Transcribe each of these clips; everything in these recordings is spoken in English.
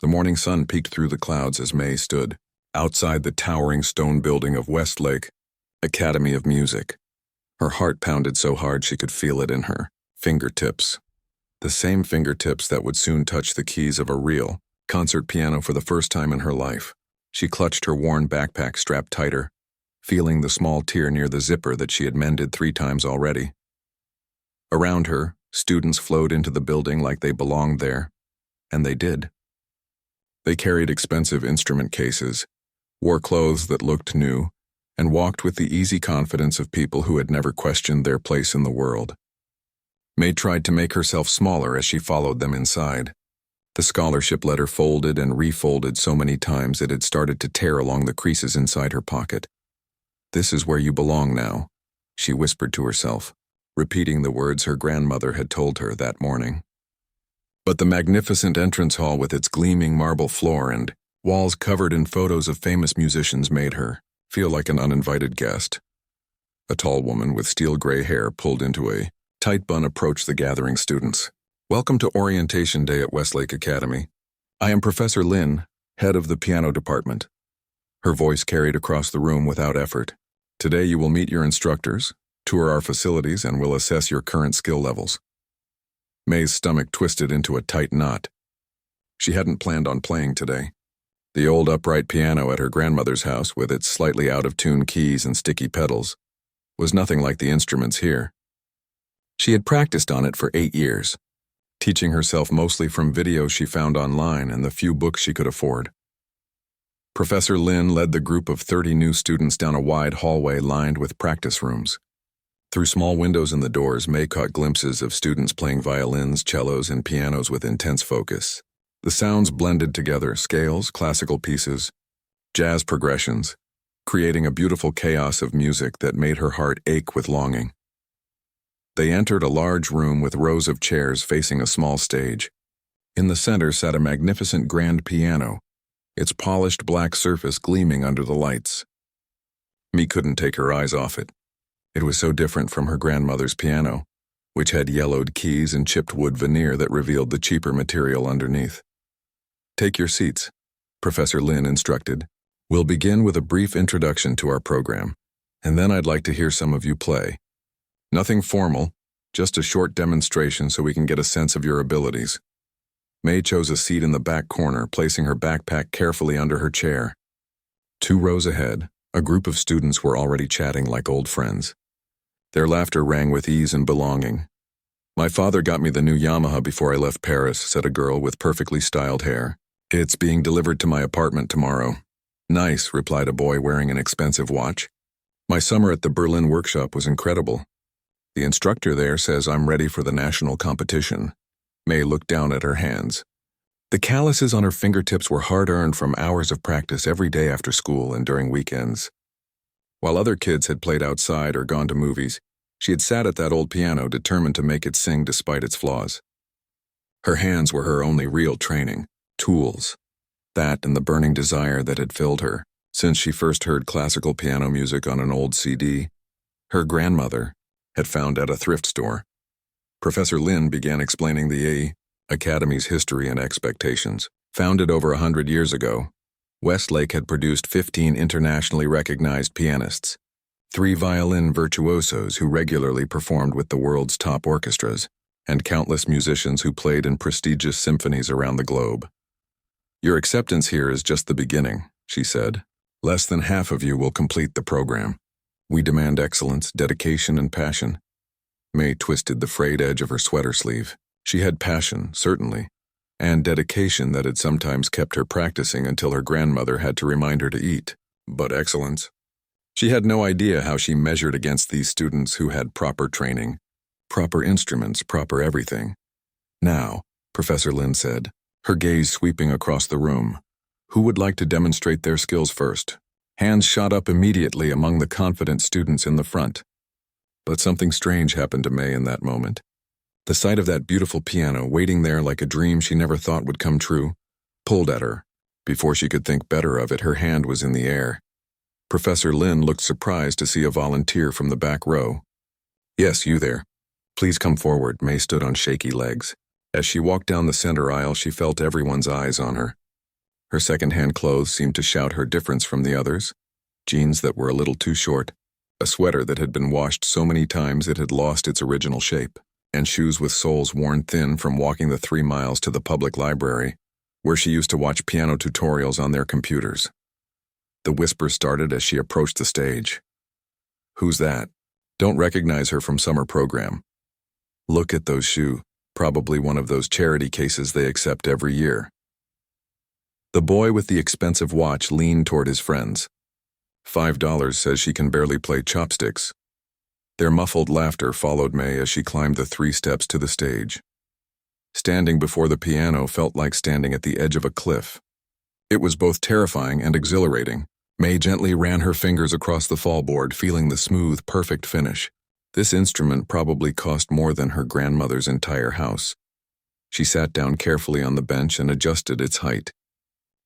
The morning sun peeked through the clouds as May stood outside the towering stone building of Westlake Academy of Music. Her heart pounded so hard she could feel it in her fingertips. The same fingertips that would soon touch the keys of a real concert piano for the first time in her life. She clutched her worn backpack strapped tighter, feeling the small tear near the zipper that she had mended 3 times already. Around her, students flowed into the building like they belonged there, and they did. They carried expensive instrument cases, wore clothes that looked new, and walked with the easy confidence of people who had never questioned their place in the world. May tried to make herself smaller as she followed them inside. The scholarship letter folded and refolded so many times it had started to tear along the creases inside her pocket. "This is where you belong now," she whispered to herself, repeating the words her grandmother had told her that morning. But the magnificent entrance hall with its gleaming marble floor and walls covered in photos of famous musicians made her feel like an uninvited guest. A tall woman with steel gray hair pulled into a tight bun approached the gathering students. "Welcome to Orientation Day at Westlake Academy. I am Professor Lin, head of the piano department." Her voice carried across the room without effort. "Today you will meet your instructors, tour our facilities, and will assess your current skill levels." May's stomach twisted into a tight knot. She hadn't planned on playing today. The old upright piano at her grandmother's house, with its slightly out-of-tune keys and sticky pedals, was nothing like the instruments here. She had practiced on it for 8 years, teaching herself mostly from videos she found online and the few books she could afford. Professor Lin led the group of 30 new students down a wide hallway lined with practice rooms. Through small windows in the doors, May caught glimpses of students playing violins, cellos, and pianos with intense focus. The sounds blended together, scales, classical pieces, jazz progressions, creating a beautiful chaos of music that made her heart ache with longing. They entered a large room with rows of chairs facing a small stage. In the center sat a magnificent grand piano, its polished black surface gleaming under the lights. May couldn't take her eyes off it. It was so different from her grandmother's piano, which had yellowed keys and chipped wood veneer that revealed the cheaper material underneath. "Take your seats," Professor Lin instructed. "We'll begin with a brief introduction to our program, and then I'd like to hear some of you play. Nothing formal, just a short demonstration so we can get a sense of your abilities." May chose a seat in the back corner, placing her backpack carefully under her chair. 2 rows ahead, a group of students were already chatting like old friends. Their laughter rang with ease and belonging. "My father got me the new Yamaha before I left Paris," said a girl with perfectly styled hair. "It's being delivered to my apartment tomorrow." "Nice," replied a boy wearing an expensive watch. "My summer at the Berlin workshop was incredible. The instructor there says I'm ready for the national competition." May looked down at her hands. The calluses on her fingertips were hard-earned from hours of practice every day after school and during weekends. While other kids had played outside or gone to movies, she had sat at that old piano determined to make it sing despite its flaws. Her hands were her only real training, tools. That and the burning desire that had filled her since she first heard classical piano music on an old CD her grandmother had found at a thrift store. Professor Lin began explaining the Academy's history and expectations. Founded over 100 years ago, Westlake had produced 15 internationally recognized pianists, 3 violin virtuosos who regularly performed with the world's top orchestras, and countless musicians who played in prestigious symphonies around the globe. "Your acceptance here is just the beginning," she said. "Less than half of you will complete the program. We demand excellence, dedication, and passion." May twisted the frayed edge of her sweater sleeve. She had passion, certainly, and dedication that had sometimes kept her practicing until her grandmother had to remind her to eat. But excellence? She had no idea how she measured against these students who had proper training, proper instruments, proper everything. "Now," Professor Lin said, her gaze sweeping across the room, "who would like to demonstrate their skills first?" Hands shot up immediately among the confident students in the front. But something strange happened to May in that moment. The sight of that beautiful piano waiting there like a dream she never thought would come true pulled at her. Before she could think better of it, her hand was in the air. Professor Lin looked surprised to see a volunteer from the back row. "Yes, you there. Please come forward." May stood on shaky legs. As she walked down the center aisle, she felt everyone's eyes on her. Her second-hand clothes seemed to shout her difference from the others. Jeans that were a little too short, a sweater that had been washed so many times it had lost its original shape, and shoes with soles worn thin from walking the 3 miles to the public library, where she used to watch piano tutorials on their computers. The whisper started as she approached the stage. "Who's that? Don't recognize her from summer program. Look at those shoes, probably one of those charity cases they accept every year." The boy with the expensive watch leaned toward his friends. $5 says she can barely play chopsticks. Their muffled laughter followed May as she climbed the 3 steps to the stage. Standing before the piano felt like standing at the edge of a cliff. It was both terrifying and exhilarating. May gently ran her fingers across the fallboard, feeling the smooth, perfect finish. This instrument probably cost more than her grandmother's entire house. She sat down carefully on the bench and adjusted its height.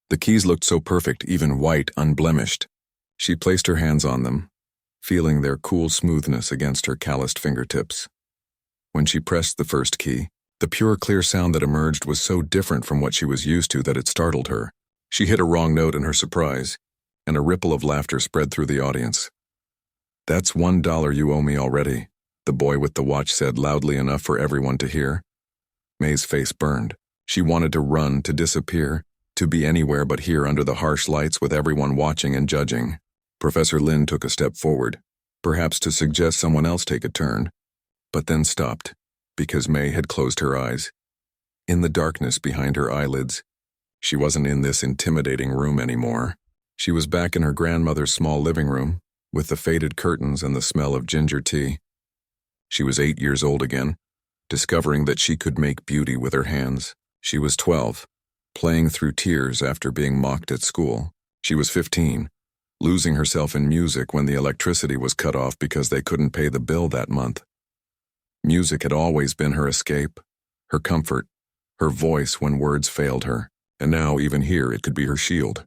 The keys looked so perfect, even white, unblemished. She placed her hands on them, feeling their cool smoothness against her calloused fingertips. When she pressed the first key, the pure, clear sound that emerged was so different from what she was used to that it startled her. She hit a wrong note in her surprise, and a ripple of laughter spread through the audience. "That's $1 you owe me already," the boy with the watch said loudly enough for everyone to hear. May's face burned. She wanted to run, to disappear, to be anywhere but here under the harsh lights with everyone watching and judging. Professor Lin took a step forward, perhaps to suggest someone else take a turn, but then stopped, because May had closed her eyes. In the darkness behind her eyelids, she wasn't in this intimidating room anymore. She was back in her grandmother's small living room, with the faded curtains and the smell of ginger tea. She was 8 years old again, discovering that she could make beauty with her hands. She was 12, playing through tears after being mocked at school. She was 15, losing herself in music when the electricity was cut off because they couldn't pay the bill that month. Music had always been her escape, her comfort, her voice when words failed her, and now even here it could be her shield.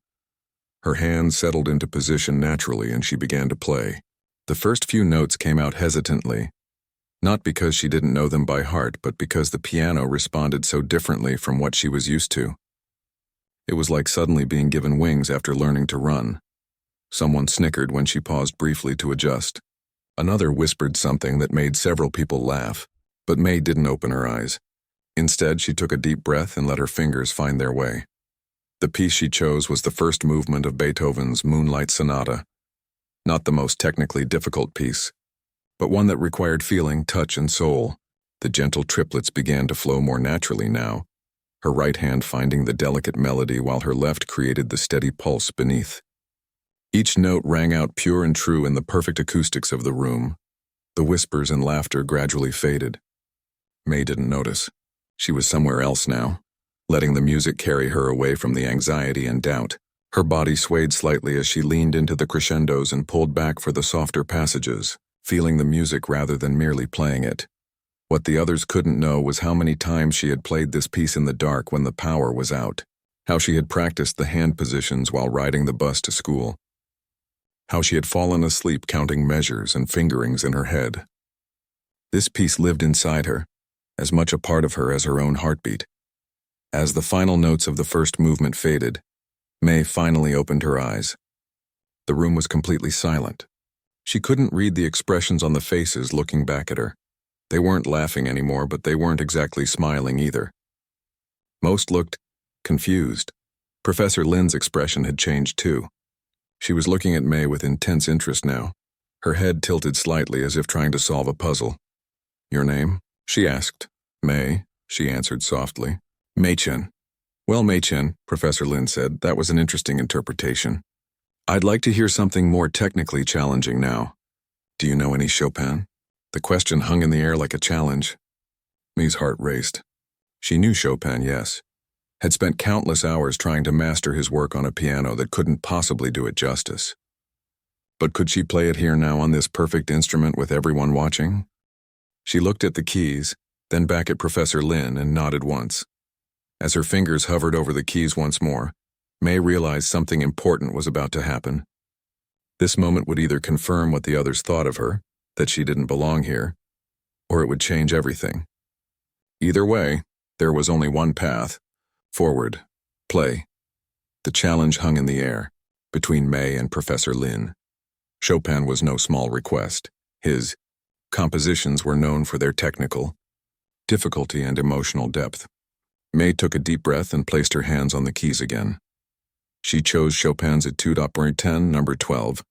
Her hands settled into position naturally and she began to play. The first few notes came out hesitantly, not because she didn't know them by heart, but because the piano responded so differently from what she was used to. It was like suddenly being given wings after learning to run. Someone snickered when she paused briefly to adjust. Another whispered something that made several people laugh, but May didn't open her eyes. Instead, she took a deep breath and let her fingers find their way. The piece she chose was the first movement of Beethoven's Moonlight Sonata. Not the most technically difficult piece, but one that required feeling, touch, and soul. The gentle triplets began to flow more naturally now, her right hand finding the delicate melody while her left created the steady pulse beneath. Each note rang out pure and true in the perfect acoustics of the room. The whispers and laughter gradually faded. May didn't notice. She was somewhere else now, letting the music carry her away from the anxiety and doubt. Her body swayed slightly as she leaned into the crescendos and pulled back for the softer passages, feeling the music rather than merely playing it. What the others couldn't know was how many times she had played this piece in the dark when the power was out, how she had practiced the hand positions while riding the bus to school, how she had fallen asleep counting measures and fingerings in her head. This piece lived inside her, as much a part of her as her own heartbeat. As the final notes of the first movement faded, May finally opened her eyes. The room was completely silent. She couldn't read the expressions on the faces looking back at her. They weren't laughing anymore, but they weren't exactly smiling either. Most looked confused. Professor Lin's expression had changed too. She was looking at May with intense interest now, her head tilted slightly as if trying to solve a puzzle. "Your name?" she asked. "May," she answered softly. "Mei-chen." "Well, Mei-chen," Professor Lin said, "that was an interesting interpretation. I'd like to hear something more technically challenging now. Do you know any Chopin?" The question hung in the air like a challenge. May's heart raced. She knew Chopin, yes. Had spent countless hours trying to master his work on a piano that couldn't possibly do it justice. But could she play it here now on this perfect instrument with everyone watching? She looked at the keys, then back at Professor Lin and nodded once. As her fingers hovered over the keys once more, May realized something important was about to happen. This moment would either confirm what the others thought of her, that she didn't belong here, or it would change everything. Either way, there was only one path: forward, play. The challenge hung in the air, between May and Professor Lin. Chopin was no small request. His compositions were known for their technical difficulty and emotional depth. May took a deep breath and placed her hands on the keys again. She chose Chopin's Etude Opus 10, number 12,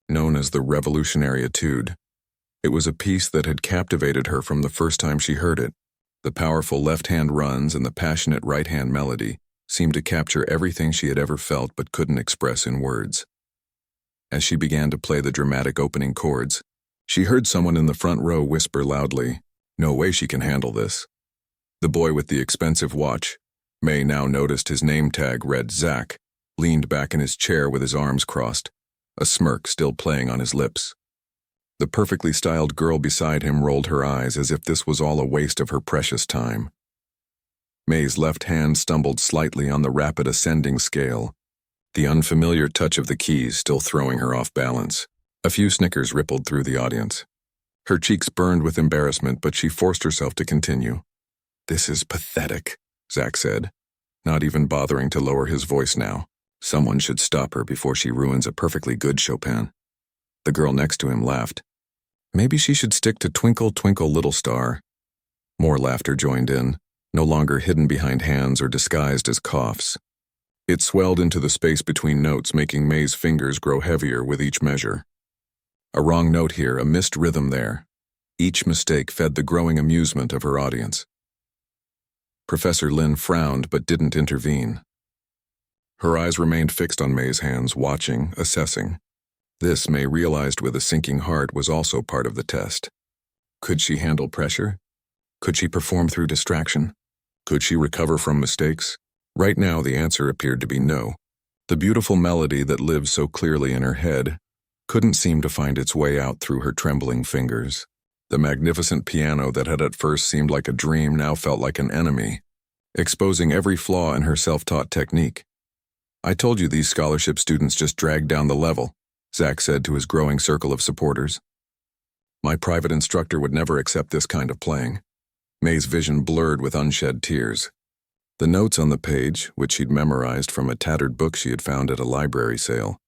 known as the Revolutionary Etude. It was a piece that had captivated her from the first time she heard it. The powerful left-hand runs and the passionate right-hand melody seemed to capture everything she had ever felt but couldn't express in words. As she began to play the dramatic opening chords, she heard someone in the front row whisper loudly, "No way she can handle this." The boy with the expensive watch, May now noticed his name tag read Zach, leaned back in his chair with his arms crossed, a smirk still playing on his lips. The perfectly styled girl beside him rolled her eyes as if this was all a waste of her precious time. May's left hand stumbled slightly on the rapid ascending scale, the unfamiliar touch of the keys still throwing her off balance. A few snickers rippled through the audience. Her cheeks burned with embarrassment, but she forced herself to continue. "This is pathetic," Zach said, not even bothering to lower his voice now. Someone should stop her before she ruins a perfectly good Chopin. The girl next to him laughed. Maybe she should stick to Twinkle, Twinkle, Little Star. More laughter joined in, no longer hidden behind hands or disguised as coughs. It swelled into the space between notes, making May's fingers grow heavier with each measure. A wrong note here, a missed rhythm there. Each mistake fed the growing amusement of her audience. Professor Lin frowned but didn't intervene. Her eyes remained fixed on May's hands, watching, assessing. This, May realized with a sinking heart, was also part of the test. Could she handle pressure? Could she perform through distraction? Could she recover from mistakes? Right now, the answer appeared to be no. The beautiful melody that lived so clearly in her head couldn't seem to find its way out through her trembling fingers. The magnificent piano that had at first seemed like a dream now felt like an enemy, exposing every flaw in her self-taught technique. "I told you these scholarship students just dragged down the level," Zach said to his growing circle of supporters. "My private instructor would never accept this kind of playing." May's vision blurred with unshed tears. The notes on the page, which she'd memorized from a tattered book she had found at a library sale,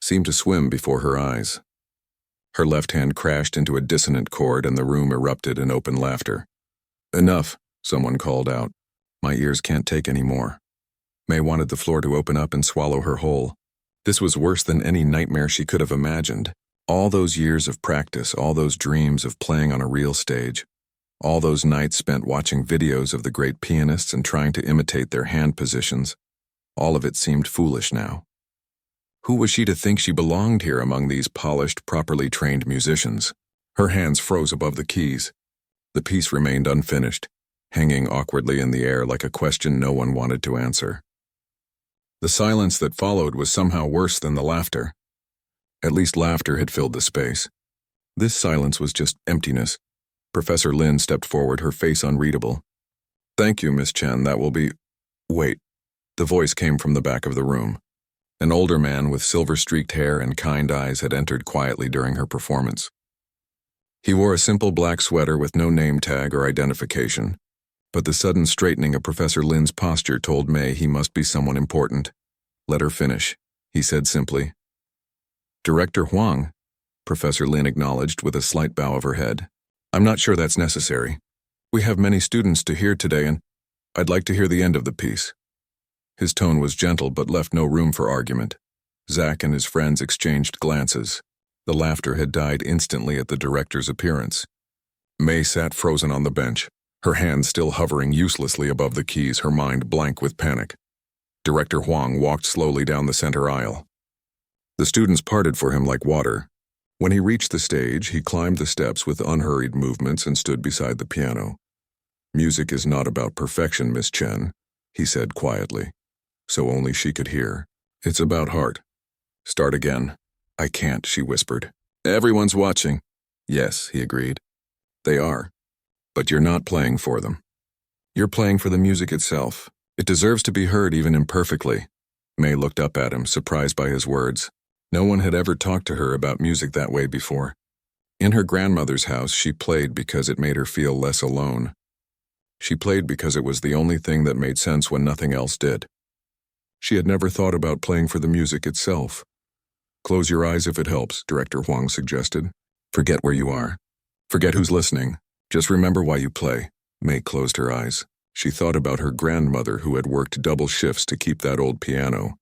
seemed to swim before her eyes. Her left hand crashed into a dissonant chord and the room erupted in open laughter. "Enough," someone called out. "My ears can't take any more." May wanted the floor to open up and swallow her whole. This was worse than any nightmare she could have imagined. All those years of practice, all those dreams of playing on a real stage, all those nights spent watching videos of the great pianists and trying to imitate their hand positions, all of it seemed foolish now. Who was she to think she belonged here among these polished, properly trained musicians? Her hands froze above the keys. The piece remained unfinished, hanging awkwardly in the air like a question no one wanted to answer. The silence that followed was somehow worse than the laughter. At least laughter had filled the space. This silence was just emptiness. Professor Lin stepped forward, her face unreadable. "Thank you, Miss Chen, that will be—" "Wait." The voice came from the back of the room. An older man with silver-streaked hair and kind eyes had entered quietly during her performance. He wore a simple black sweater with no name tag or identification, but the sudden straightening of Professor Lin's posture told May he must be someone important. "Let her finish," he said simply. "Director Huang," Professor Lin acknowledged with a slight bow of her head. "I'm not sure that's necessary. We have many students to hear today, and I'd like to hear the end of the piece." His tone was gentle but left no room for argument. Zach and his friends exchanged glances. The laughter had died instantly at the director's appearance. May sat frozen on the bench, her hands still hovering uselessly above the keys, her mind blank with panic. Director Huang walked slowly down the center aisle. The students parted for him like water. When he reached the stage, he climbed the steps with unhurried movements and stood beside the piano. "Music is not about perfection, Miss Chen," he said quietly, so only she could hear. "It's about heart. Start again." "I can't," she whispered. "Everyone's watching." "Yes," he agreed. "They are. But you're not playing for them. You're playing for the music itself. It deserves to be heard even imperfectly." May looked up at him, surprised by his words. No one had ever talked to her about music that way before. In her grandmother's house, she played because it made her feel less alone. She played because it was the only thing that made sense when nothing else did. She had never thought about playing for the music itself. Close your eyes if it helps, Director Huang suggested. Forget where you are. Forget who's listening. Just remember why you play. May closed her eyes. She thought about her grandmother who had worked double shifts to keep that old piano,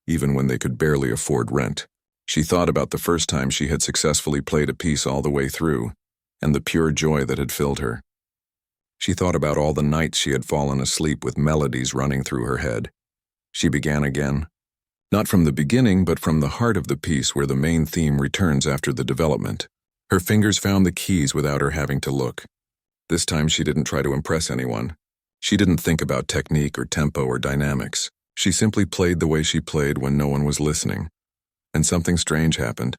even when they could barely afford rent. She thought about the first time she had successfully played a piece all the way through, and the pure joy that had filled her. She thought about all the nights she had fallen asleep with melodies running through her head. She began again. Not from the beginning, but from the heart of the piece where the main theme returns after the development. Her fingers found the keys without her having to look. This time she didn't try to impress anyone. She didn't think about technique or tempo or dynamics. She simply played the way she played when no one was listening. And something strange happened.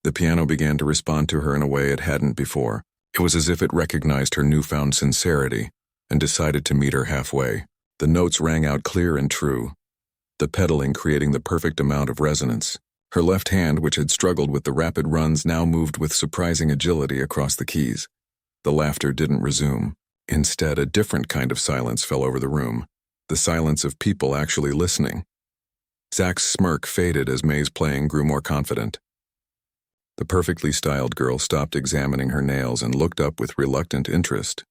The piano began to respond to her in a way it hadn't before. It was as if it recognized her newfound sincerity and decided to meet her halfway. The notes rang out clear and true, the pedaling creating the perfect amount of resonance. Her left hand, which had struggled with the rapid runs, now moved with surprising agility across the keys. The laughter didn't resume. Instead, a different kind of silence fell over the room, the silence of people actually listening. Zach's smirk faded as May's playing grew more confident. The perfectly styled girl stopped examining her nails and looked up with reluctant interest.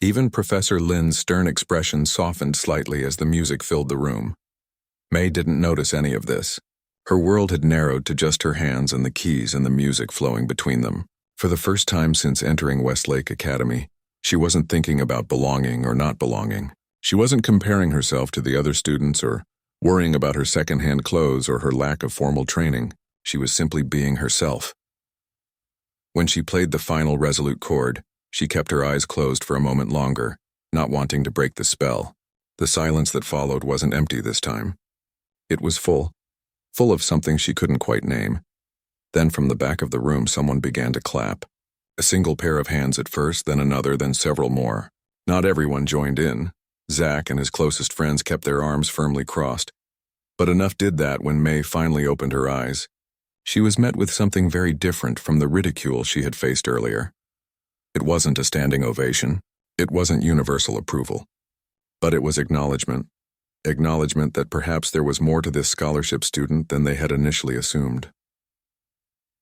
Even Professor Lin's stern expression softened slightly as the music filled the room. May didn't notice any of this. Her world had narrowed to just her hands and the keys and the music flowing between them. For the first time since entering Westlake Academy, she wasn't thinking about belonging or not belonging. She wasn't comparing herself to the other students or worrying about her second-hand clothes or her lack of formal training. She was simply being herself. When she played the final resolute chord, she kept her eyes closed for a moment longer, not wanting to break the spell. The silence that followed wasn't empty this time. It was full of something she couldn't quite name. Then from the back of the room someone began to clap. A single pair of hands at first, then another, then several more. Not everyone joined in. Zach and his closest friends kept their arms firmly crossed. But enough did that when May finally opened her eyes. She was met with something very different from the ridicule she had faced earlier. It wasn't a standing ovation. It wasn't universal approval. But it was acknowledgement. Acknowledgement that perhaps there was more to this scholarship student than they had initially assumed.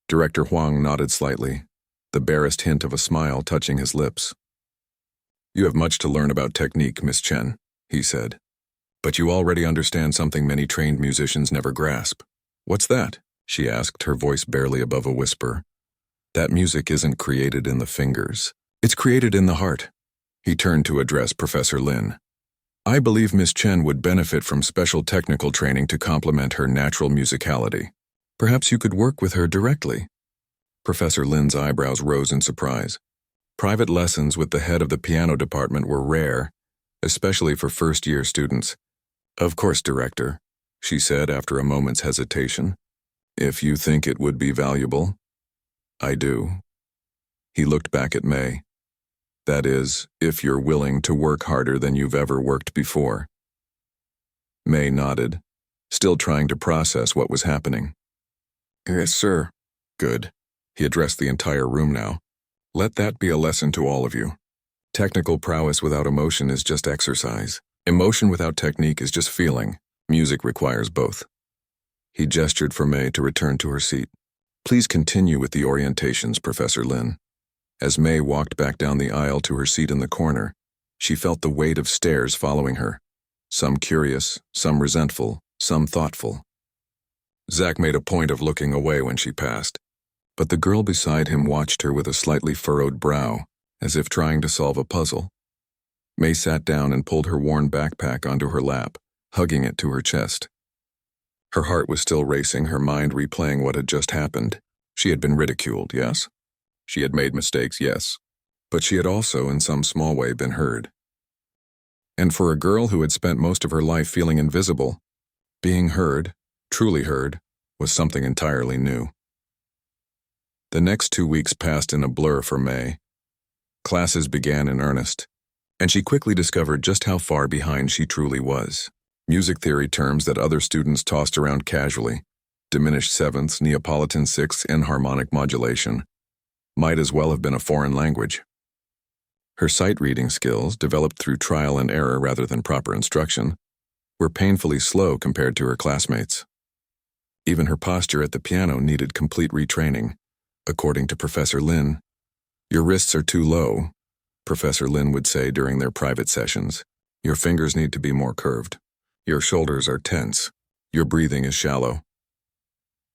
Director Huang nodded slightly, the barest hint of a smile touching his lips. "You have much to learn about technique, Miss Chen," he said. "But you already understand something many trained musicians never grasp." "What's that?" she asked, her voice barely above a whisper. "That music isn't created in the fingers. It's created in the heart." He turned to address Professor Lin. "I believe Miss Chen would benefit from special technical training to complement her natural musicality. Perhaps you could work with her directly." Professor Lin's eyebrows rose in surprise. Private lessons with the head of the piano department were rare, especially for first-year students. "Of course, Director," she said after a moment's hesitation. "If you think it would be valuable." "I do." He looked back at May. "That is, if you're willing to work harder than you've ever worked before." May nodded, still trying to process what was happening. "Yes, sir." "Good." He addressed the entire room now. "Let that be a lesson to all of you. Technical prowess without emotion is just exercise. Emotion without technique is just feeling. Music requires both." He gestured for May to return to her seat. "Please continue with the orientations, Professor Lin." As May walked back down the aisle to her seat in the corner, she felt the weight of stares following her, some curious, some resentful, some thoughtful. Zach made a point of looking away when she passed, but the girl beside him watched her with a slightly furrowed brow, as if trying to solve a puzzle. May sat down and pulled her worn backpack onto her lap, hugging it to her chest. Her heart was still racing, her mind replaying what had just happened. She had been ridiculed, yes. She had made mistakes, yes. But she had also, in some small way, been heard. And for a girl who had spent most of her life feeling invisible, being heard, truly heard, was something entirely new. The next 2 weeks passed in a blur for May. Classes began in earnest, and she quickly discovered just how far behind she truly was. Music theory terms that other students tossed around casually, diminished sevenths, Neapolitan sixths, and harmonic modulation, might as well have been a foreign language. Her sight-reading skills, developed through trial and error rather than proper instruction, were painfully slow compared to her classmates. Even her posture at the piano needed complete retraining. According to Professor Lin, "Your wrists are too low," Professor Lin would say during their private sessions. "Your fingers need to be more curved. Your shoulders are tense. Your breathing is shallow."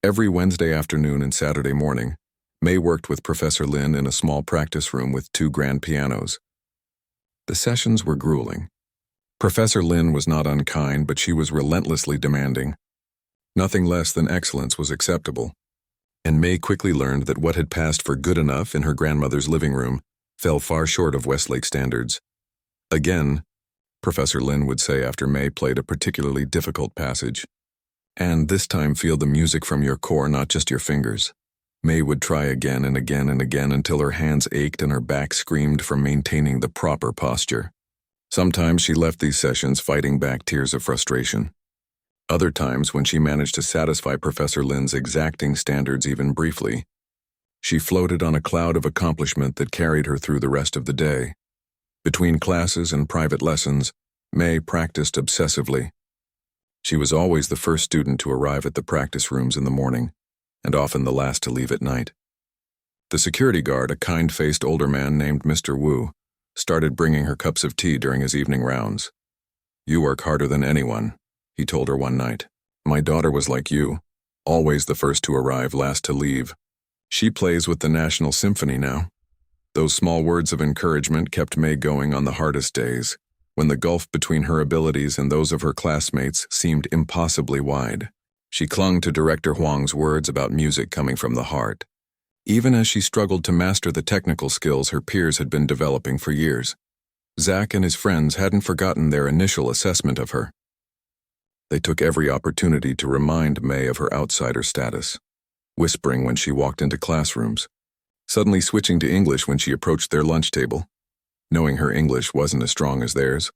Every Wednesday afternoon and Saturday morning, May worked with Professor Lin in a small practice room with 2 grand pianos. The sessions were grueling. Professor Lin was not unkind, but she was relentlessly demanding. Nothing less than excellence was acceptable, and May quickly learned that what had passed for good enough in her grandmother's living room fell far short of Westlake standards. "Again," Professor Lin would say after May played a particularly difficult passage, "and this time feel the music from your core, not just your fingers." May would try again and again and again until her hands ached and her back screamed from maintaining the proper posture. Sometimes she left these sessions fighting back tears of frustration. Other times, when she managed to satisfy Professor Lin's exacting standards even briefly, she floated on a cloud of accomplishment that carried her through the rest of the day. Between classes and private lessons, May practiced obsessively. She was always the first student to arrive at the practice rooms in the morning, and often the last to leave at night. The security guard, a kind-faced older man named Mr. Wu, started bringing her cups of tea during his evening rounds. "You work harder than anyone," he told her one night. "My daughter was like you, always the first to arrive, last to leave. She plays with the National Symphony now." Those small words of encouragement kept May going on the hardest days, when the gulf between her abilities and those of her classmates seemed impossibly wide. She clung to Director Huang's words about music coming from the heart, even as she struggled to master the technical skills her peers had been developing for years. Zach and his friends hadn't forgotten their initial assessment of her. They took every opportunity to remind May of her outsider status, whispering when she walked into classrooms, suddenly switching to English when she approached their lunch table, knowing her English wasn't as strong as theirs,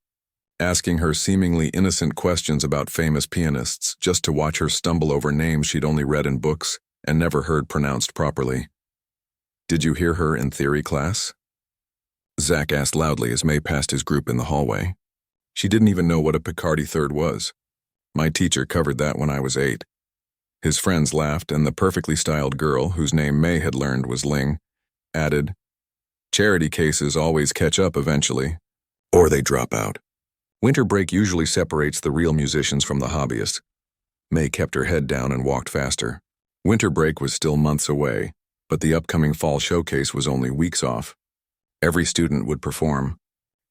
asking her seemingly innocent questions about famous pianists just to watch her stumble over names she'd only read in books and never heard pronounced properly. "Did you hear her in theory class?" Zach asked loudly as May passed his group in the hallway. She didn't even know what a Picardy third was. "My teacher covered that when I was 8. His friends laughed, and the perfectly styled girl, whose name May had learned was Ling, added, "Charity cases always catch up eventually, or they drop out. Winter break usually separates the real musicians from the hobbyists." May kept her head down and walked faster. Winter break was still months away, but the upcoming fall showcase was only weeks off. Every student would perform,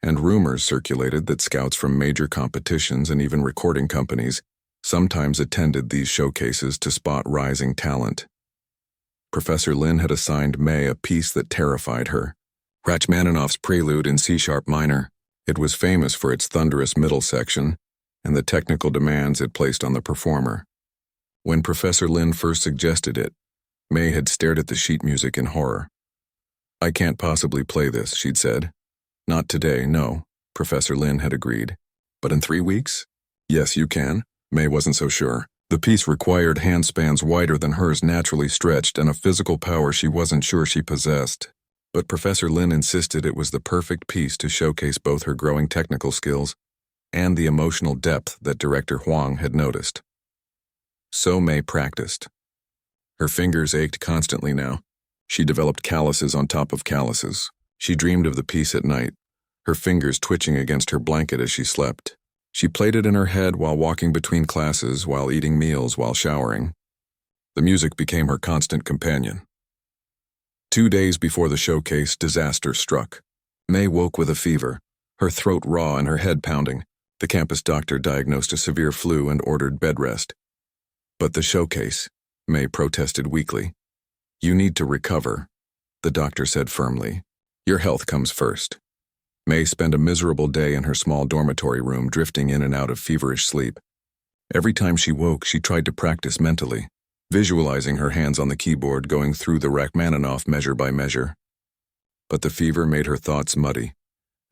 and rumors circulated that scouts from major competitions and even recording companies sometimes attended these showcases to spot rising talent. Professor Lin had assigned May a piece that terrified her, Rachmaninoff's Prelude in C-sharp minor. It was famous for its thunderous middle section and the technical demands it placed on the performer. When Professor Lin first suggested it, May had stared at the sheet music in horror. "I can't possibly play this," she'd said. "Not today, no," Professor Lin had agreed. "But in 3 weeks? Yes, you can." May wasn't so sure. The piece required handspans wider than hers naturally stretched and a physical power she wasn't sure she possessed. But Professor Lin insisted it was the perfect piece to showcase both her growing technical skills and the emotional depth that Director Huang had noticed. So May practiced. Her fingers ached constantly now. She developed calluses on top of calluses. She dreamed of the piece at night, her fingers twitching against her blanket as she slept. She played it in her head while walking between classes, while eating meals, while showering. The music became her constant companion. 2 days before the showcase, disaster struck. May woke with a fever, her throat raw and her head pounding. The campus doctor diagnosed a severe flu and ordered bed rest. "But the showcase," May protested weakly. "You need to recover," the doctor said firmly. "Your health comes first." May spent a miserable day in her small dormitory room, drifting in and out of feverish sleep. Every time she woke, she tried to practice mentally, visualizing her hands on the keyboard going through the Rachmaninoff measure by measure. But the fever made her thoughts muddy,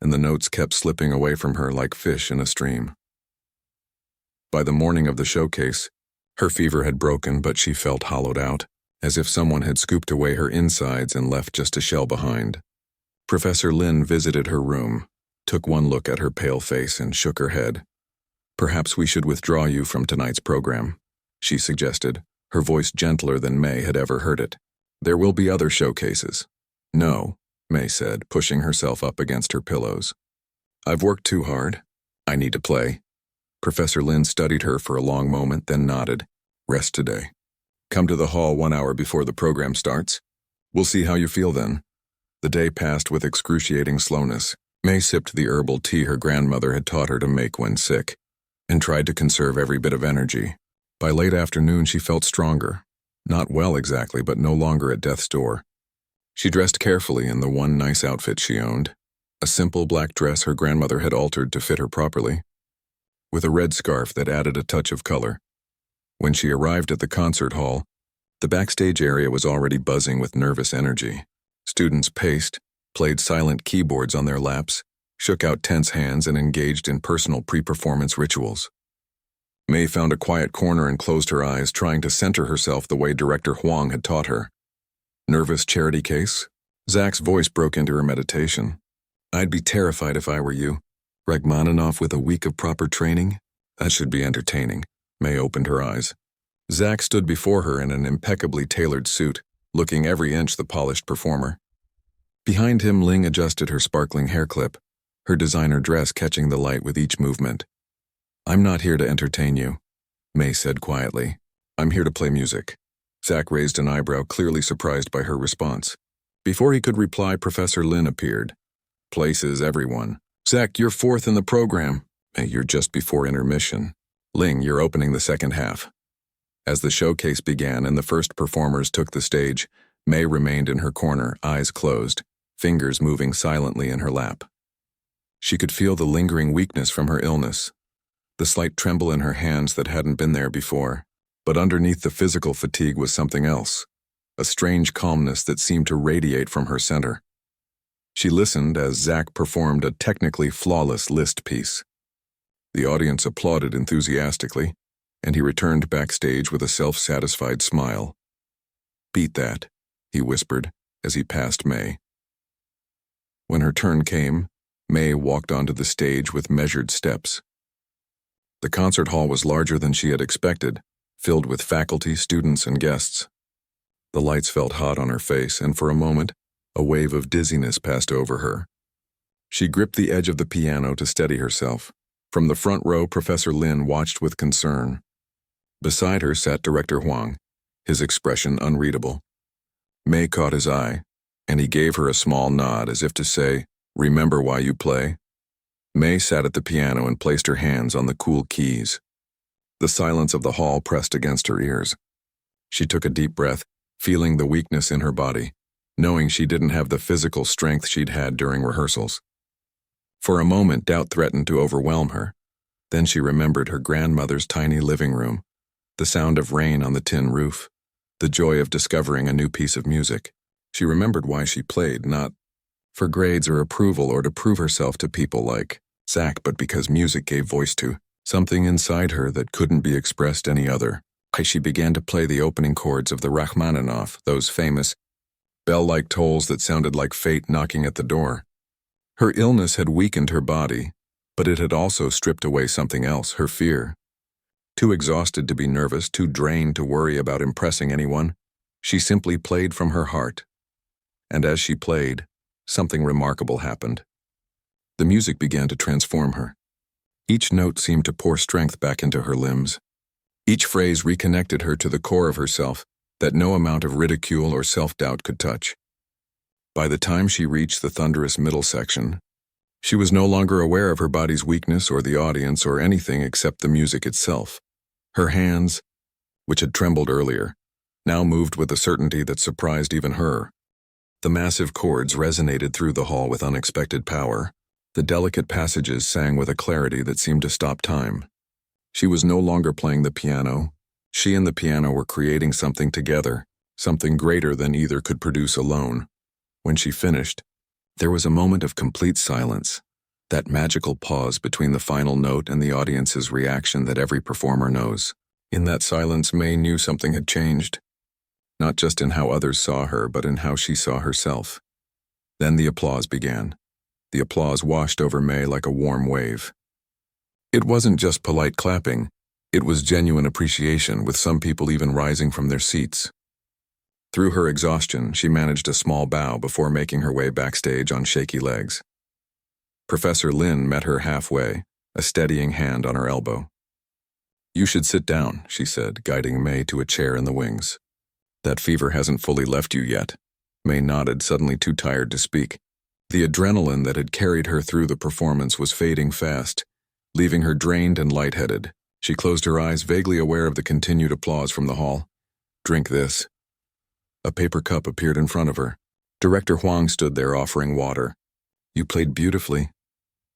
and the notes kept slipping away from her like fish in a stream. By the morning of the showcase, her fever had broken, but she felt hollowed out, as if someone had scooped away her insides and left just a shell behind. Professor Lin visited her room, took one look at her pale face, and shook her head. Perhaps we should withdraw you from tonight's program, she suggested, her voice gentler than May had ever heard it. There will be other showcases. No, May said, pushing herself up against her pillows. I've worked too hard. I need to play. Professor Lin studied her for a long moment, then nodded. Rest today. Come to the hall 1 hour before the program starts. We'll see how you feel then. The day passed with excruciating slowness. May sipped the herbal tea her grandmother had taught her to make when sick, and tried to conserve every bit of energy. By late afternoon she felt stronger. Not well exactly, but no longer at death's door. She dressed carefully in the one nice outfit she owned, a simple black dress her grandmother had altered to fit her properly, with a red scarf that added a touch of color. When she arrived at the concert hall, the backstage area was already buzzing with nervous energy. Students paced, played silent keyboards on their laps, shook out tense hands, and engaged in personal pre-performance rituals. May found a quiet corner and closed her eyes, trying to center herself the way Director Huang had taught her. Nervous charity case? Zach's voice broke into her meditation. I'd be terrified if I were you. Rachmaninoff with a week of proper training? That should be entertaining. May opened her eyes. Zach stood before her in an impeccably tailored suit, looking every inch the polished performer. Behind him, Ling adjusted her sparkling hair clip, her designer dress catching the light with each movement. I'm not here to entertain you, May said quietly. I'm here to play music. Zach raised an eyebrow, clearly surprised by her response. Before he could reply, Professor Lin appeared. Places everyone. Zach, you're fourth in the program. May, you're just before intermission. Ling, you're opening the second half. As the showcase began and the first performers took the stage, May remained in her corner, eyes closed, fingers moving silently in her lap. She could feel the lingering weakness from her illness, the slight tremble in her hands that hadn't been there before. But underneath the physical fatigue was something else, a strange calmness that seemed to radiate from her center. She listened as Zach performed a technically flawless Liszt piece. The audience applauded enthusiastically, and he returned backstage with a self-satisfied smile. Beat that, he whispered as he passed May. When her turn came, May walked onto the stage with measured steps. The concert hall was larger than she had expected, filled with faculty, students, and guests. The lights felt hot on her face, and for a moment, a wave of dizziness passed over her. She gripped the edge of the piano to steady herself. From the front row, Professor Lin watched with concern. Beside her sat Director Huang, his expression unreadable. May caught his eye, and he gave her a small nod as if to say, "Remember why you play?" May sat at the piano and placed her hands on the cool keys. The silence of the hall pressed against her ears. She took a deep breath, feeling the weakness in her body, knowing she didn't have the physical strength she'd had during rehearsals. For a moment, doubt threatened to overwhelm her. Then she remembered her grandmother's tiny living room, the sound of rain on the tin roof, the joy of discovering a new piece of music. She remembered why she played, not for grades or approval or to prove herself to people like Zach, but because music gave voice to something inside her that couldn't be expressed any other. She began to play the opening chords of the Rachmaninoff, those famous bell-like tolls that sounded like fate knocking at the door. Her illness had weakened her body, but it had also stripped away something else, her fear. Too exhausted to be nervous, too drained to worry about impressing anyone, she simply played from her heart. And as she played, something remarkable happened. The music began to transform her. Each note seemed to pour strength back into her limbs. Each phrase reconnected her to the core of herself that no amount of ridicule or self-doubt could touch. By the time she reached the thunderous middle section, she was no longer aware of her body's weakness or the audience or anything except the music itself. Her hands, which had trembled earlier, now moved with a certainty that surprised even her. The massive chords resonated through the hall with unexpected power. The delicate passages sang with a clarity that seemed to stop time. She was no longer playing the piano. She and the piano were creating something together, something greater than either could produce alone. When she finished, there was a moment of complete silence, that magical pause between the final note and the audience's reaction that every performer knows. In that silence, May knew something had changed, not just in how others saw her, but in how she saw herself. Then the applause began. The applause washed over May like a warm wave. It wasn't just polite clapping, it was genuine appreciation, with some people even rising from their seats. Through her exhaustion, she managed a small bow before making her way backstage on shaky legs. Professor Lin met her halfway, a steadying hand on her elbow. "You should sit down," she said, guiding May to a chair in the wings. "That fever hasn't fully left you yet." May nodded, suddenly too tired to speak. The adrenaline that had carried her through the performance was fading fast, leaving her drained and lightheaded. She closed her eyes, vaguely aware of the continued applause from the hall. "Drink this." A paper cup appeared in front of her. Director Huang stood there offering water. "You played beautifully."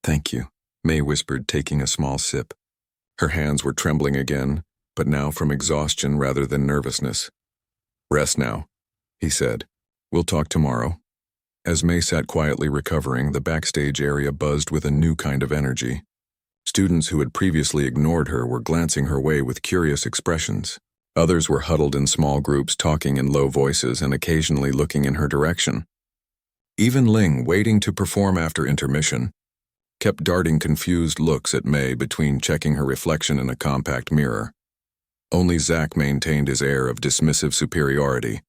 "Thank you," May whispered, taking a small sip. Her hands were trembling again, but now from exhaustion rather than nervousness. "Rest now," he said. "We'll talk tomorrow." As May sat quietly recovering, the backstage area buzzed with a new kind of energy. Students who had previously ignored her were glancing her way with curious expressions. Others were huddled in small groups, talking in low voices and occasionally looking in her direction. Even Ling, waiting to perform after intermission, kept darting confused looks at May between checking her reflection in a compact mirror. Only Zach maintained his air of dismissive superiority,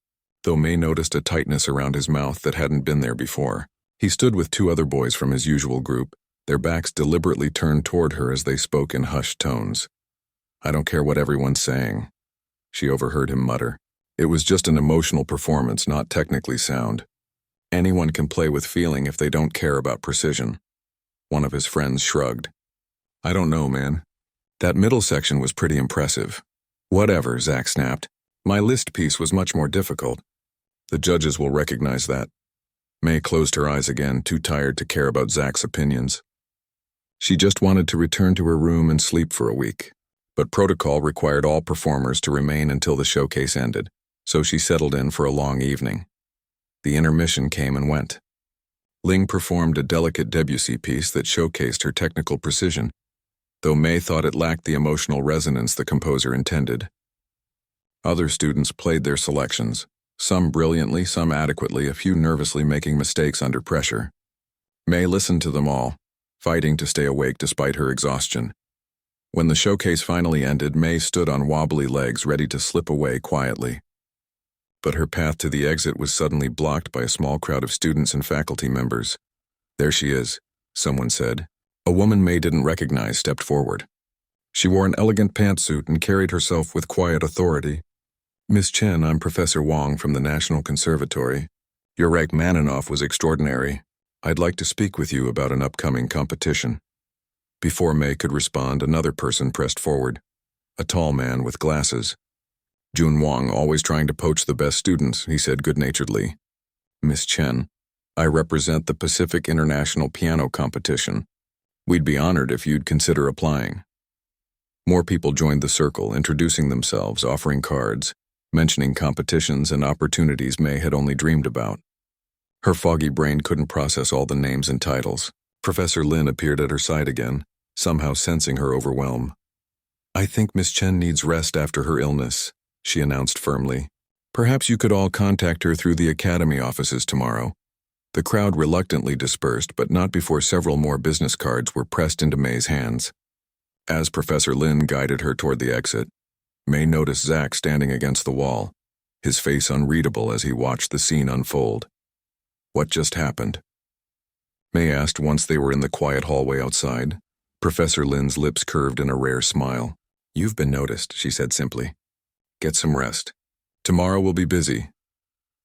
though May noticed a tightness around his mouth that hadn't been there before. He stood with two other boys from his usual group, their backs deliberately turned toward her as they spoke in hushed tones. "I don't care what everyone's saying," she overheard him mutter. "It was just an emotional performance, not technically sound. Anyone can play with feeling if they don't care about precision." One of his friends shrugged. "I don't know, man. That middle section was pretty impressive." "Whatever," Zach snapped. "My list piece was much more difficult. The judges will recognize that." May closed her eyes again, too tired to care about Zach's opinions. She just wanted to return to her room and sleep for a week. But protocol required all performers to remain until the showcase ended, so she settled in for a long evening. The intermission came and went. Ling performed a delicate Debussy piece that showcased her technical precision, though May thought it lacked the emotional resonance the composer intended. Other students played their selections, some brilliantly, some adequately, a few nervously making mistakes under pressure. May listened to them all, fighting to stay awake despite her exhaustion. When the showcase finally ended, May stood on wobbly legs, ready to slip away quietly. But her path to the exit was suddenly blocked by a small crowd of students and faculty members. "There she is," someone said. A woman May didn't recognize stepped forward. She wore an elegant pantsuit and carried herself with quiet authority. "Miss Chen, I'm Professor Wang from the National Conservatory. Your Rachmaninoff was extraordinary. I'd like to speak with you about an upcoming competition." Before May could respond, another person pressed forward. A tall man with glasses. "Jun Wang, always trying to poach the best students," he said good-naturedly. "Miss Chen, I represent the Pacific International Piano Competition. We'd be honored if you'd consider applying." More people joined the circle, introducing themselves, offering cards, mentioning competitions and opportunities May had only dreamed about. Her foggy brain couldn't process all the names and titles. Professor Lin appeared at her side again, somehow sensing her overwhelm. "I think Miss Chen needs rest after her illness," she announced firmly. "Perhaps you could all contact her through the academy offices tomorrow." The crowd reluctantly dispersed, but not before several more business cards were pressed into May's hands. As Professor Lin guided her toward the exit, May noticed Zach standing against the wall, his face unreadable as he watched the scene unfold. "What just happened?" May asked once they were in the quiet hallway outside. Professor Lin's lips curved in a rare smile. "You've been noticed," she said simply. "Get some rest. Tomorrow will be busy."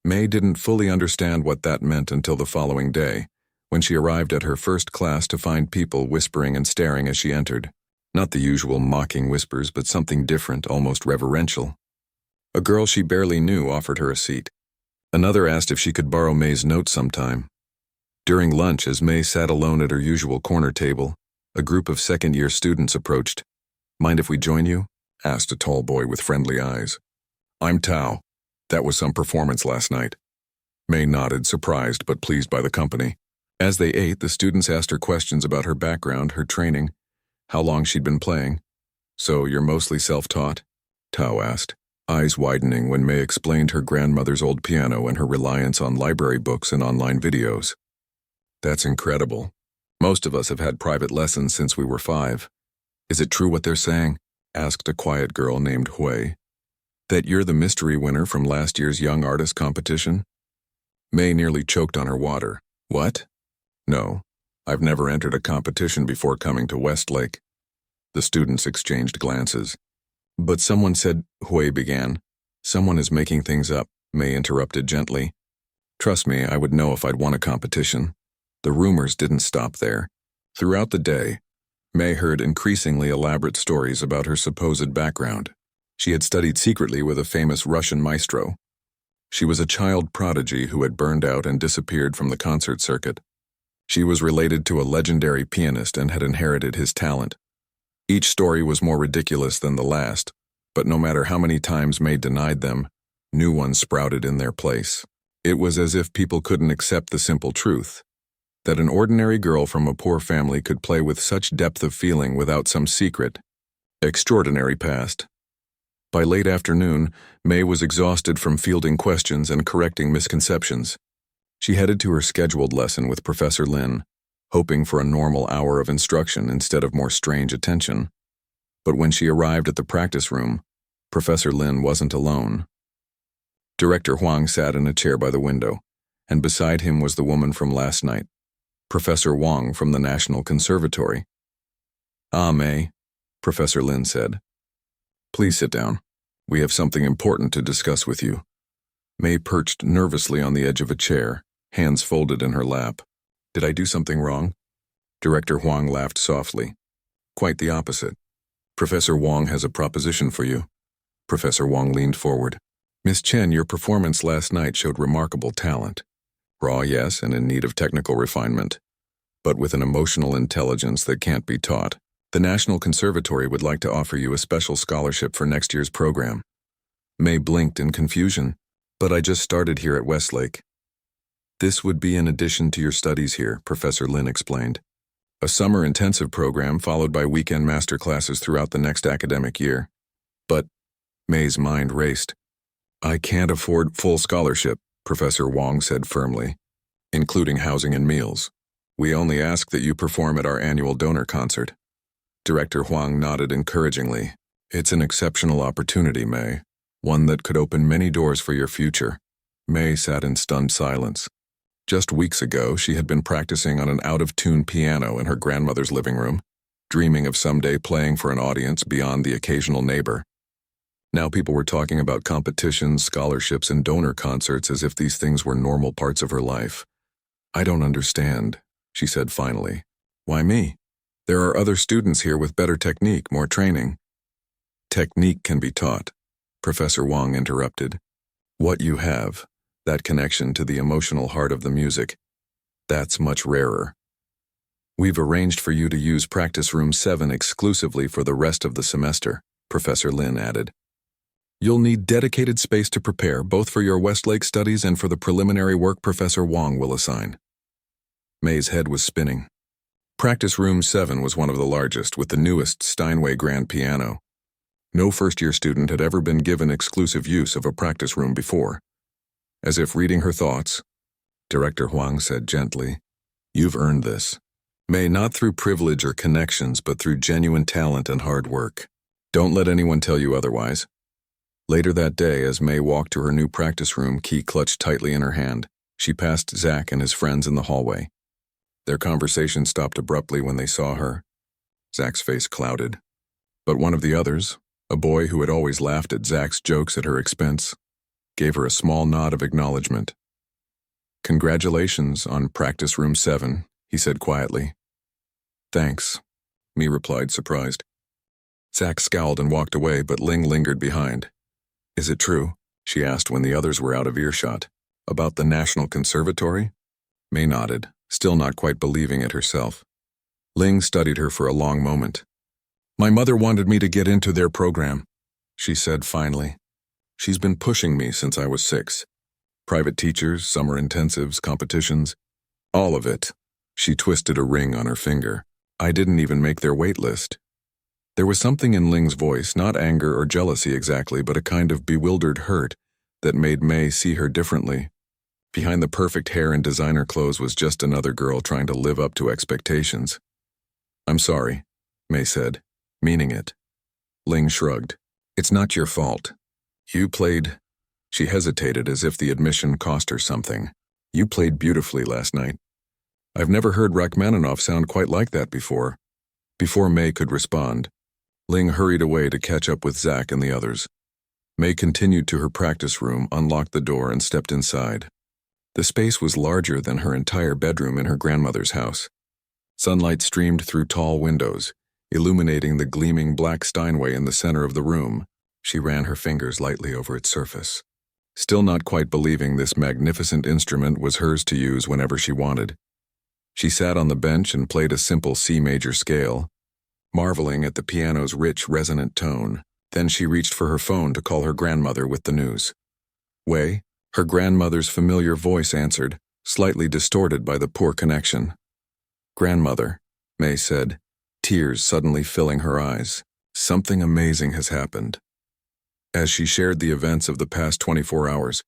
May didn't fully understand what that meant until the following day, when she arrived at her first class to find people whispering and staring as she entered. Not the usual mocking whispers, but something different, almost reverential. A girl she barely knew offered her a seat. Another asked if she could borrow May's notes sometime. During lunch, as May sat alone at her usual corner table, a group of second-year students approached. "Mind if we join you?" asked a tall boy with friendly eyes. "I'm Tao. That was some performance last night." May nodded, surprised but pleased by the company. As they ate, the students asked her questions about her background, her training, how long she'd been playing. "So you're mostly self-taught?" Tao asked, eyes widening when May explained her grandmother's old piano and her reliance on library books and online videos. "That's incredible. Most of us have had private lessons since we were 5. Is it true what they're saying? Asked a quiet girl named Hui. That you're the mystery winner from last year's Young Artist competition? May nearly choked on her water. What? No, I've never entered a competition before coming to Westlake. The students exchanged glances. But someone said, Hui began. Someone is making things up, May interrupted gently. Trust me, I would know if I'd won a competition. The rumors didn't stop there. Throughout the day, May heard increasingly elaborate stories about her supposed background. She had studied secretly with a famous Russian maestro. She was a child prodigy who had burned out and disappeared from the concert circuit. She was related to a legendary pianist and had inherited his talent. Each story was more ridiculous than the last, but no matter how many times May denied them, new ones sprouted in their place. It was as if people couldn't accept the simple truth, that an ordinary girl from a poor family could play with such depth of feeling without some secret, extraordinary past. By late afternoon, May was exhausted from fielding questions and correcting misconceptions. She headed to her scheduled lesson with Professor Lin, hoping for a normal hour of instruction instead of more strange attention. But when she arrived at the practice room, Professor Lin wasn't alone. Director Huang sat in a chair by the window, and beside him was the woman from last night, Professor Wang from the National Conservatory. Ah, May, Professor Lin said. Please sit down. We have something important to discuss with you. May perched nervously on the edge of a chair, hands folded in her lap. Did I do something wrong? Director Huang laughed softly. Quite the opposite. Professor Wang has a proposition for you. Professor Wang leaned forward. Miss Chen, your performance last night showed remarkable talent. Raw, yes, and in need of technical refinement, but with an emotional intelligence that can't be taught. The National Conservatory would like to offer you a special scholarship for next year's program. May blinked in confusion. But I just started here at Westlake. This would be in addition to your studies here, Professor Lin explained. A summer intensive program followed by weekend master classes throughout the next academic year. But May's mind raced. I can't afford full scholarship, Professor Wang said firmly, including housing and meals. We only ask that you perform at our annual donor concert. Director Huang nodded encouragingly. It's an exceptional opportunity, May. One that could open many doors for your future. May sat in stunned silence. Just weeks ago, she had been practicing on an out-of-tune piano in her grandmother's living room, dreaming of someday playing for an audience beyond the occasional neighbor. Now people were talking about competitions, scholarships, and donor concerts as if these things were normal parts of her life. I don't understand, she said finally. Why me? There are other students here with better technique, more training. Technique can be taught, Professor Wang interrupted. What you have, that connection to the emotional heart of the music, that's much rarer. We've arranged for you to use practice room 7 exclusively for the rest of the semester, Professor Lin added. You'll need dedicated space to prepare, both for your Westlake studies and for the preliminary work Professor Wang will assign. May's head was spinning. Practice room 7 was one of the largest, with the newest Steinway grand piano. No first-year student had ever been given exclusive use of a practice room before. As if reading her thoughts, Director Huang said gently, You've earned this. May, not through privilege or connections, but through genuine talent and hard work. Don't let anyone tell you otherwise. Later that day, as May walked to her new practice room, key clutched tightly in her hand, she passed Zach and his friends in the hallway. Their conversation stopped abruptly when they saw her. Zach's face clouded. But one of the others, a boy who had always laughed at Zach's jokes at her expense, gave her a small nod of acknowledgement. Congratulations on practice room 7, he said quietly. Thanks, May replied, surprised. Zach scowled and walked away, but Ling lingered behind. Is it true, she asked when the others were out of earshot, about the National Conservatory? May nodded, still not quite believing it herself. Ling studied her for a long moment. My mother wanted me to get into their program, she said finally. She's been pushing me since I was 6. Private teachers, summer intensives, competitions, all of it. She twisted a ring on her finger. I didn't even make their wait list. There was something in Ling's voice, not anger or jealousy exactly, but a kind of bewildered hurt that made May see her differently. Behind the perfect hair and designer clothes was just another girl trying to live up to expectations. I'm sorry, May said. Meaning it. Ling shrugged. It's not your fault. You played... She hesitated as if the admission cost her something. You played beautifully last night. I've never heard Rachmaninoff sound quite like that before. Before May could respond, Ling hurried away to catch up with Zach and the others. May continued to her practice room, unlocked the door, and stepped inside. The space was larger than her entire bedroom in her grandmother's house. Sunlight streamed through tall windows, illuminating the gleaming black Steinway in the center of the room. She ran her fingers lightly over its surface. Still not quite believing this magnificent instrument was hers to use whenever she wanted. She sat on the bench and played a simple C major scale, marveling at the piano's rich, resonant tone. Then she reached for her phone to call her grandmother with the news. Wei, her grandmother's familiar voice answered, slightly distorted by the poor connection. Grandmother, May said, tears suddenly filling her eyes. Something amazing has happened. As she shared the events of the past 24 hours,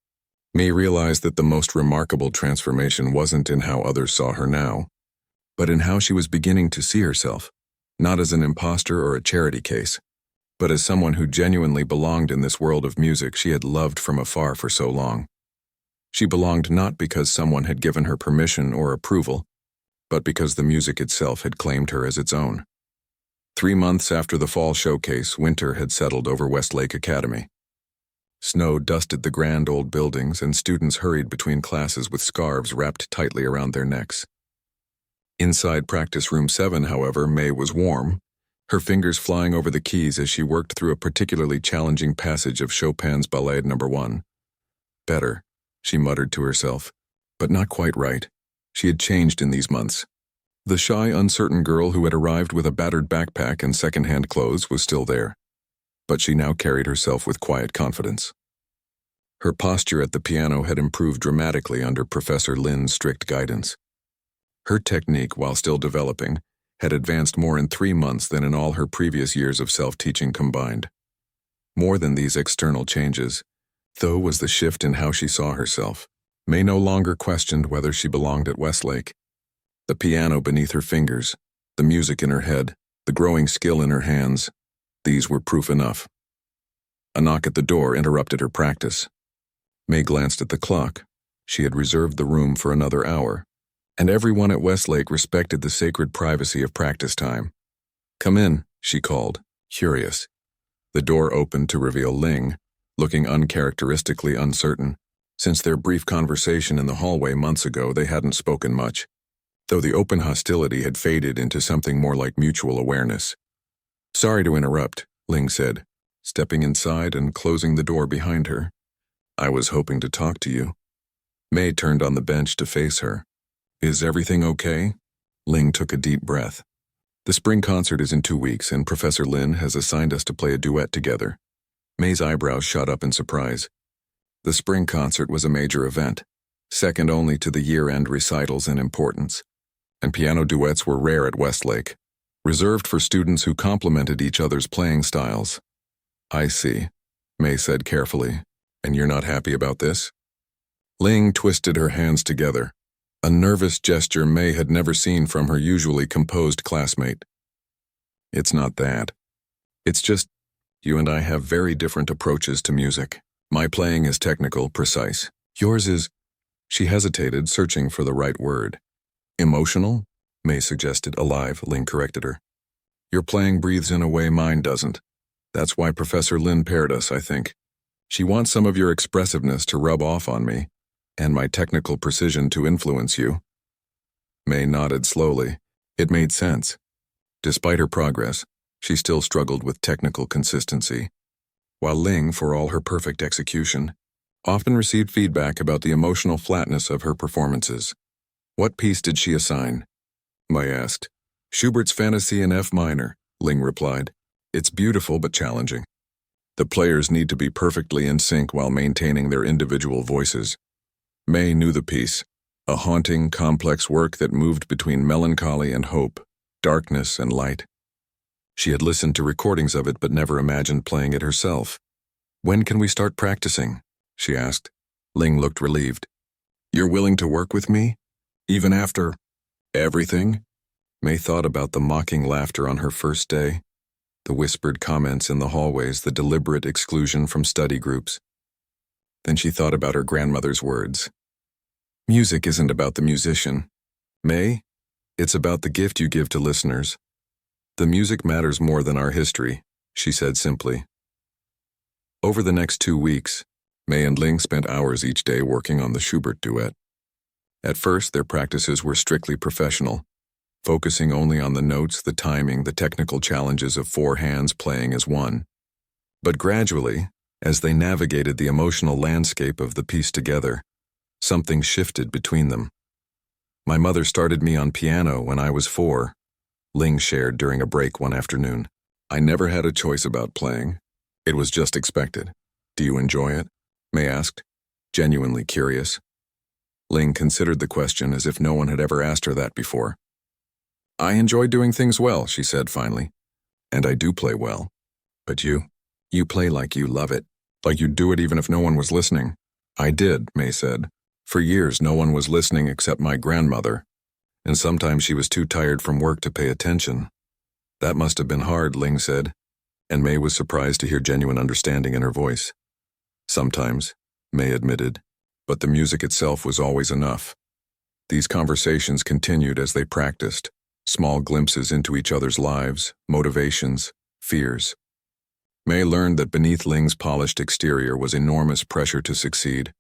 May realized that the most remarkable transformation wasn't in how others saw her now, but in how she was beginning to see herself, not as an imposter or a charity case, but as someone who genuinely belonged in this world of music she had loved from afar for so long. She belonged not because someone had given her permission or approval, but because the music itself had claimed her as its own. 3 months after the fall showcase, winter had settled over Westlake Academy. Snow dusted the grand old buildings, and students hurried between classes with scarves wrapped tightly around their necks. Inside practice room 7, however, May was warm, her fingers flying over the keys as she worked through a particularly challenging passage of Chopin's Ballade No. 1. Better, she muttered to herself, but not quite right. She had changed in these months. The shy, uncertain girl who had arrived with a battered backpack and second-hand clothes was still there, but she now carried herself with quiet confidence. Her posture at the piano had improved dramatically under Professor Lin's strict guidance. Her technique, while still developing, had advanced more in 3 months than in all her previous years of self-teaching combined. More than these external changes, though, was the shift in how she saw herself. May no longer questioned whether she belonged at Westlake. The piano beneath her fingers, the music in her head, the growing skill in her hands, these were proof enough. A knock at the door interrupted her practice. May glanced at the clock. She had reserved the room for another hour, and everyone at Westlake respected the sacred privacy of practice time. Come in, she called, curious. The door opened to reveal Ling, looking uncharacteristically uncertain. Since their brief conversation in the hallway months ago, they hadn't spoken much, though the open hostility had faded into something more like mutual awareness. Sorry to interrupt, Ling said, stepping inside and closing the door behind her. I was hoping to talk to you. May turned on the bench to face her. Is everything okay? Ling took a deep breath. The spring concert is in 2 weeks, and Professor Lin has assigned us to play a duet together. May's eyebrows shot up in surprise. The spring concert was a major event, second only to the year-end recitals in importance, and piano duets were rare at Westlake, reserved for students who complemented each other's playing styles. I see, May said carefully. And you're not happy about this? Ling twisted her hands together, a nervous gesture May had never seen from her usually composed classmate. It's not that. It's just, you and I have very different approaches to music. My playing is technical, precise. Yours is... She hesitated, searching for the right word. Emotional? May suggested. Alive, Ling corrected her. Your playing breathes in a way mine doesn't. That's why Professor Lin paired us, I think. She wants some of your expressiveness to rub off on me, and my technical precision to influence you. May nodded slowly. It made sense. Despite her progress, she still struggled with technical consistency, while Ling, for all her perfect execution, often received feedback about the emotional flatness of her performances. What piece did she assign? May asked. Schubert's Fantasy in F minor, Ling replied. It's beautiful but challenging. The players need to be perfectly in sync while maintaining their individual voices. May knew the piece, a haunting, complex work that moved between melancholy and hope, darkness and light. She had listened to recordings of it but never imagined playing it herself. When can we start practicing? She asked. Ling looked relieved. You're willing to work with me? Even after everything? May thought about the mocking laughter on her first day. the whispered comments in the hallways, the deliberate exclusion from study groups. Then she thought about her grandmother's words. Music isn't about the musician. May, it's about the gift you give to listeners. The music matters more than our history, she said simply. Over the next 2 weeks, May and Ling spent hours each day working on the Schubert duet. At first, their practices were strictly professional, focusing only on the notes, the timing, the technical challenges of 4 hands playing as one. But gradually, as they navigated the emotional landscape of the piece together, something shifted between them. My mother started me on piano when I was 4, Ling shared during a break one afternoon. I never had a choice about playing. It was just expected. Do you enjoy it? May asked, genuinely curious. Ling considered the question as if no one had ever asked her that before. I enjoy doing things well, she said finally. And I do play well. But you play like you love it, like you'd do it even if no one was listening. I did, May said. For years, no one was listening except my grandmother, and sometimes she was too tired from work to pay attention. That must have been hard, Ling said, and May was surprised to hear genuine understanding in her voice. Sometimes, May admitted, but the music itself was always enough. These conversations continued as they practiced, small glimpses into each other's lives, motivations, fears. May learned that beneath Ling's polished exterior was enormous pressure to succeed,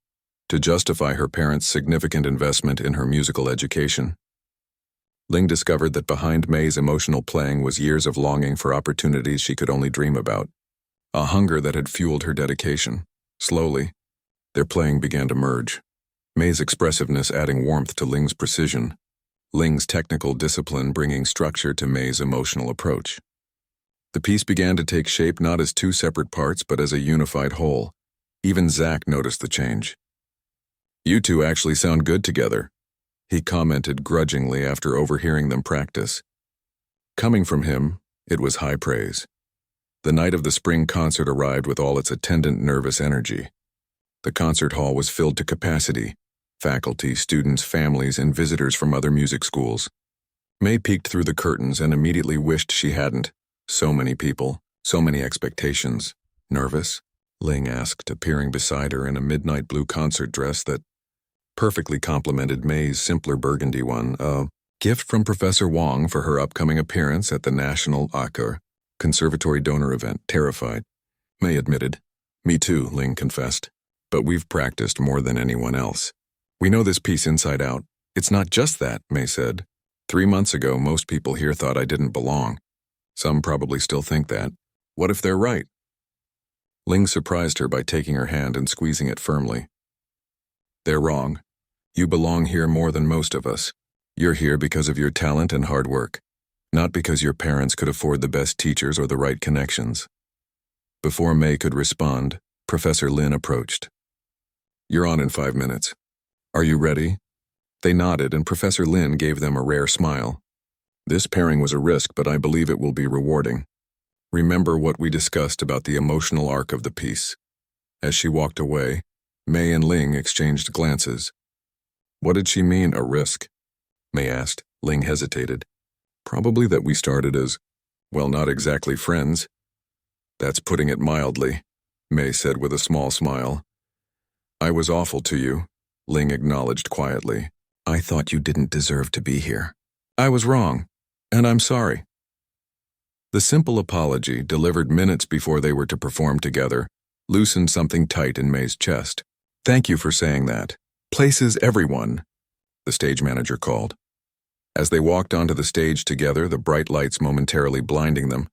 to justify her parents' significant investment in her musical education. Ling discovered that behind May's emotional playing was years of longing for opportunities she could only dream about, a hunger that had fueled her dedication. Slowly, their playing began to merge, May's expressiveness adding warmth to Ling's precision, Ling's technical discipline bringing structure to May's emotional approach. The piece began to take shape not as 2 separate parts but as a unified whole. Even Zach noticed the change. You 2 actually sound good together, he commented grudgingly after overhearing them practice. Coming from him, it was high praise. The night of the spring concert arrived with all its attendant nervous energy. The concert hall was filled to capacity, faculty, students, families, and visitors from other music schools. May peeked through the curtains and immediately wished she hadn't. So many people, so many expectations. Nervous? Ling asked, appearing beside her in a midnight blue concert dress that perfectly complemented May's simpler burgundy one, a gift from Professor Wong for her upcoming appearance at the National Acre Conservatory donor event. Terrified, May admitted. Me too, Ling confessed. But we've practiced more than anyone else. We know this piece inside out. It's not just that, May said. 3 months ago, most people here thought I didn't belong. Some probably still think that. What if they're right? Ling surprised her by taking her hand and squeezing it firmly. They're wrong. You belong here more than most of us. You're here because of your talent and hard work, not because your parents could afford the best teachers or the right connections. Before May could respond, Professor Lin approached. You're on in 5 minutes. Are you ready? They nodded, and Professor Lin gave them a rare smile. This pairing was a risk, but I believe it will be rewarding. Remember what we discussed about the emotional arc of the piece. As she walked away, May and Ling exchanged glances. What did she mean, a risk? May asked. Ling hesitated. Probably that we started as, well, not exactly friends. That's putting it mildly, May said with a small smile. I was awful to you, Ling acknowledged quietly. I thought you didn't deserve to be here. I was wrong, and I'm sorry. The simple apology, delivered minutes before they were to perform together, loosened something tight in May's chest. Thank you for saying that. Places everyone, the stage manager called. As they walked onto the stage together, the bright lights momentarily blinding them,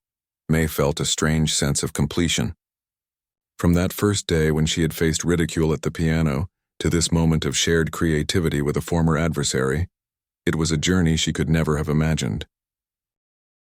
May felt a strange sense of completion. From that first day when she had faced ridicule at the piano to this moment of shared creativity with a former adversary, it was a journey she could never have imagined.